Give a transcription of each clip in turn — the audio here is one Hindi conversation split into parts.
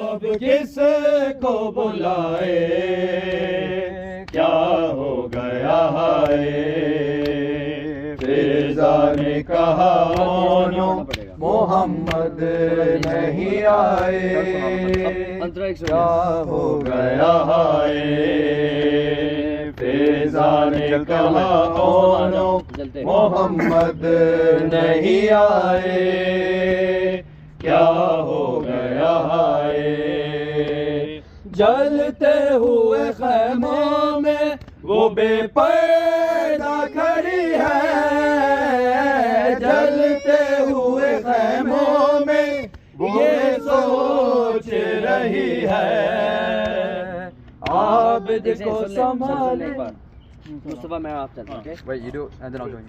अब किस को बुलाए, क्या हो गया है। फिजा ने कहा मोहम्मद नहीं आए, क्या हो गया है। फिजा ने कहा मोहम्मद नहीं आए, क्या हो गया है। जलते हुए खैमों में वो बेपर्दा खड़ी है, जलते हुए खैमों में ये सोच रही है। आबिद को संभाले मुस्तफा मैं आप चलता हूं। Wait, you do it and then I'll join you.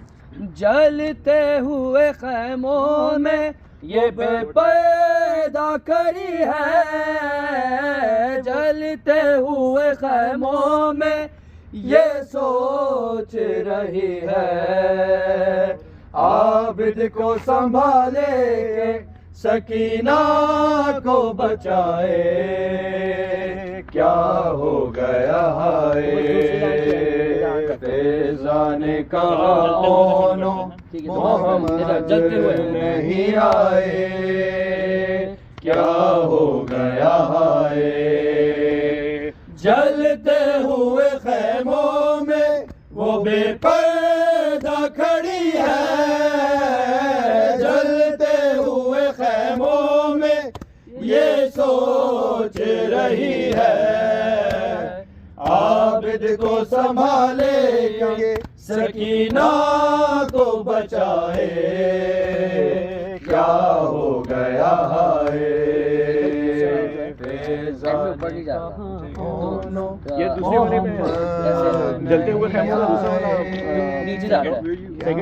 जलते हुए खैमों में ये बेपर्दा खड़ी है, जलते हुए खैमों में ये सोच रही है। आबिद को संभाले सकीना को बचाए, क्या हो गया है। फिजा ने कहा ओनो मोहम्मद नहीं आए, क्या हो गया है। जलते हुए खैमों में वो बेपर्दा खड़ी है, जलते हुए खैमों में ये सोच रही है। आबिद को संभाले सकीना को बचाए, क्या हो गया है। ये दूसरे वाले में जलते हुए खैमों का दूसरा वाला नीचे जा रहा है। ये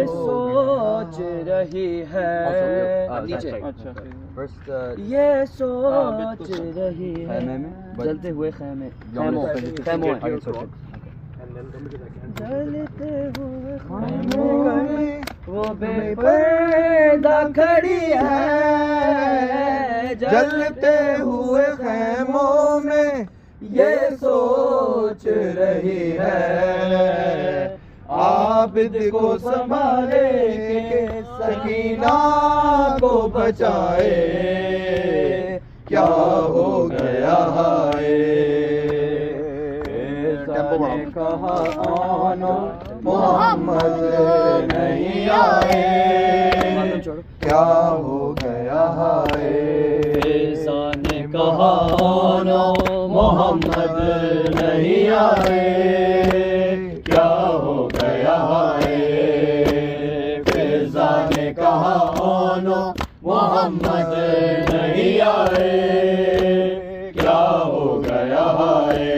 सोच रही है नीचे। अच्छा ये सोच रही है जलते हुए खैमे खैमों खैमों जलते हुए खैमों में वो बेपर्दा खड़ी है, जलते हुए खैमों में ये सोच रही है। आबिद को संभाले सकीना को बचाए, क्या हो गया है। ने कहा आनो मोहम्मद नहीं आए, क्या हो गया है। फिजा ने कहा आनो मोहम्मद नहीं आए, क्या हो गया है। फिजा ने कहा आनो मोहम्मद नहीं आए, क्या हो गया है।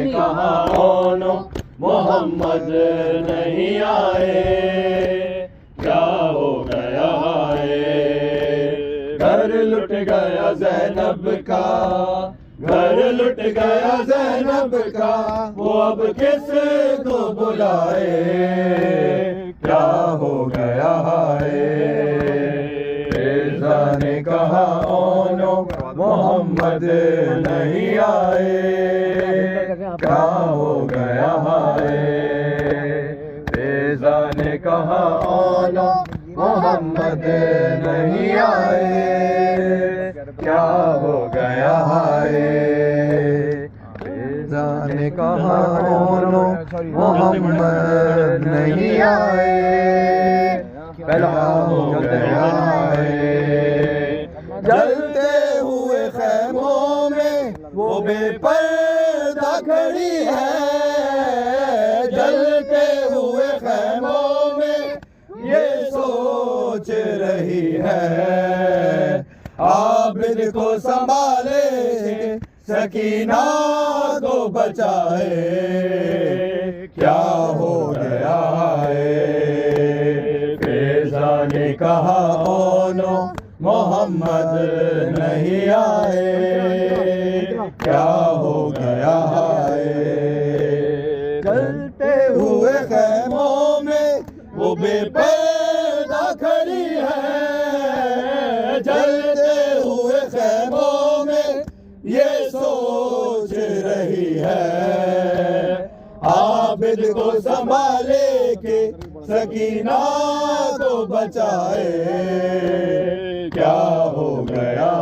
कहा ओनो मोहम्मद नहीं आए, क्या हो गया है। घर लुट गया ज़ैनब का, घर लुट गया ज़ैनब का, वो अब किस को बुलाए, क्या हो गया है। फिजा ने कहा ओनो मोहम्मद नहीं आए, क्या हो गया है। फिजा ने कहा ओनो मोहम्मद नहीं आए, क्या हो गया है। फिजा ने कहा ओनो मोहम्मद नहीं आए, क्या हो गया है। जलते हुए खैमों में वो बेपर्दा खड़ी है, जलते हुए खैमों में ये सोच रही है। आबिद को संभाले सकीना को बचाए, क्या हो गया है। फिजा ने कहा ओनो मोहम्मद नहीं आए, क्या हो गया है। जलते हुए खैमों में वो बेपर्दा खड़ी है। आबिद को संभाले के सकीना को बचाए, क्या हो गया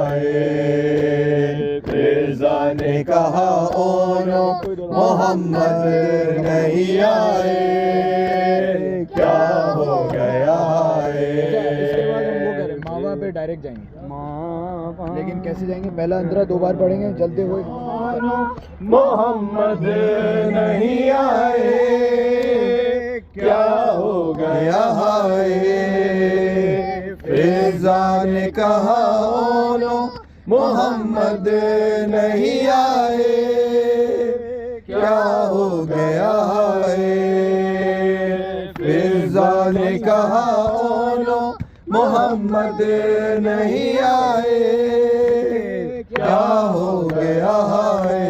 है। फिजा ने कहा ओनो मोहम्मद नहीं आए, क्या हो गया है। इसके बाद हम वो करें मावा पे डायरेक्ट जाएंगे, लेकिन कैसे जाएंगे? पहला अंतरा 2 बार पढ़ेंगे चलते हुए। मोहम्मद नहीं आए, क्या हो गया है। फिजा ने कहा ओनो मोहम्मद नहीं आए, क्या हो गया है। फिजा ने कहा ओनो मोहम्मद नहीं आए, क्या हो गया है।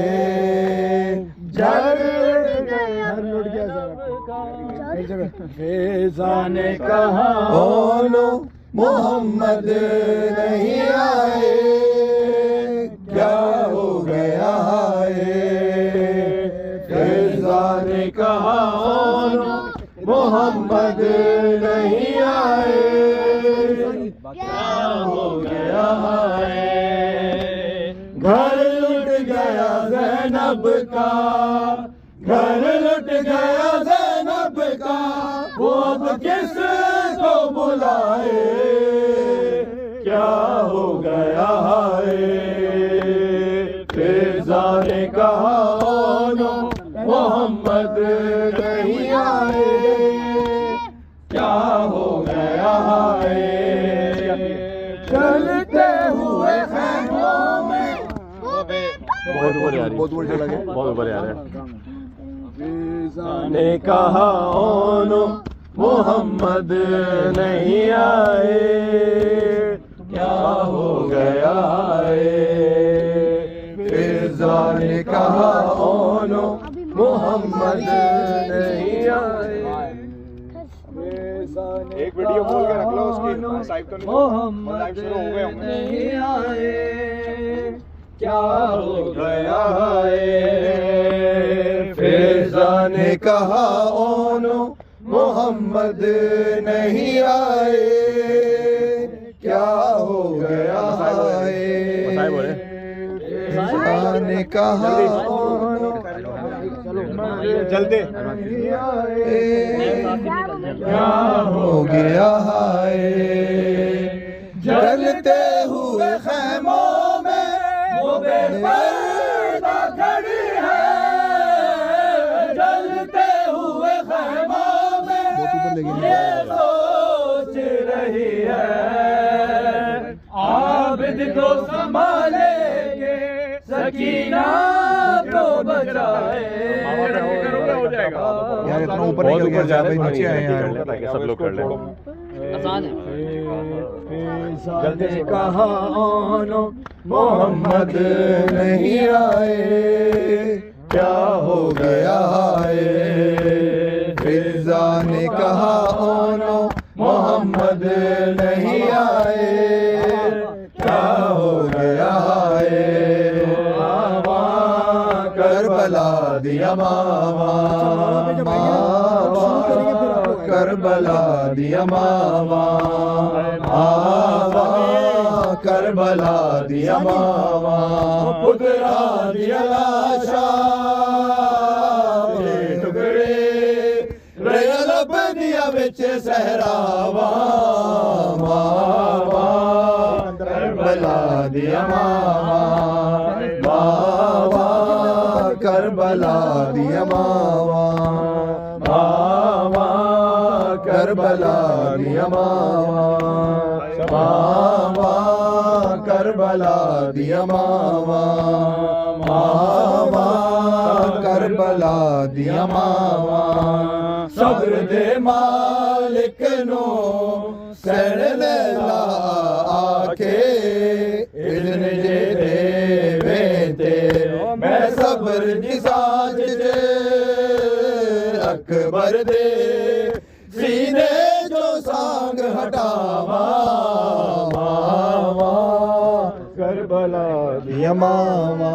फिजा ने कहा ओनो मोहम्मद नहीं आए, क्या हो गया है। फिजा ने कहा ओनो मोहम्मद नहीं आए, क्या हो गया है। घर लुट गया ज़ैनब का, घर लुट गया ज़ैनब का, वो अब किस को बुलाए, क्या हो गया है। फिजा ने कहा ओनो मोहम्मद नहीं आए, क्या हो गया है। चलते हुए खैमों में बहुत ऊपर आ रही है, बहुत ऊपर आ रहा है। ने कहा ओनो मोहम्मद नहीं आए, क्या हो गया है। फिजा ने कहा ओनो मोहम्मद नहीं आए। एक वीडियो खोल के रख लो उसकी, साइब तो नहीं, मोहम्मद शुरू हो गए होंगे। नहीं आए, क्या हो गया है। फिजा ने कहा ओनो मोहम्मद नहीं आए, क्या हो गया है। फिजा ने कहा ओनो जल्दी नहीं आए, क्या हो गया है। जलते हुए खैमों में वो बेपर्दा खड़ी है, जलते हुए खैमों में ये सोच रही है। आबिद को संभालेंगे सकीना को बचाए, हो जाएगा यार इतना ऊपर निकल गया, ज्यादा ही नीचे आए यार। ताकि सब लोग कर लें। आसान है। जल्दी कहा ओनो मोहम्मद नहीं आए, क्या हो गया है। फिजा ने कहा ओनो मोहम्मद नहीं आए, क्या हो गया है। मावा करबला दिया, मावा करबला दिया, मावा करबला दिया, मावा पुतरा दिया लाशा टुकड़े लब दिया बिच सहरावा, मावा करबला दिया, मावा करबला दिया, मावा करबला दिया, मावा करबला दिया, मावा करबला दिया, मावा सब्र दे मालिक नो सैन लैला आके इज़न जे देवे ते मैं सब्र दी साज जे अकबर दे सीने जो सांग हटावा, मावा करबला दिया, मावा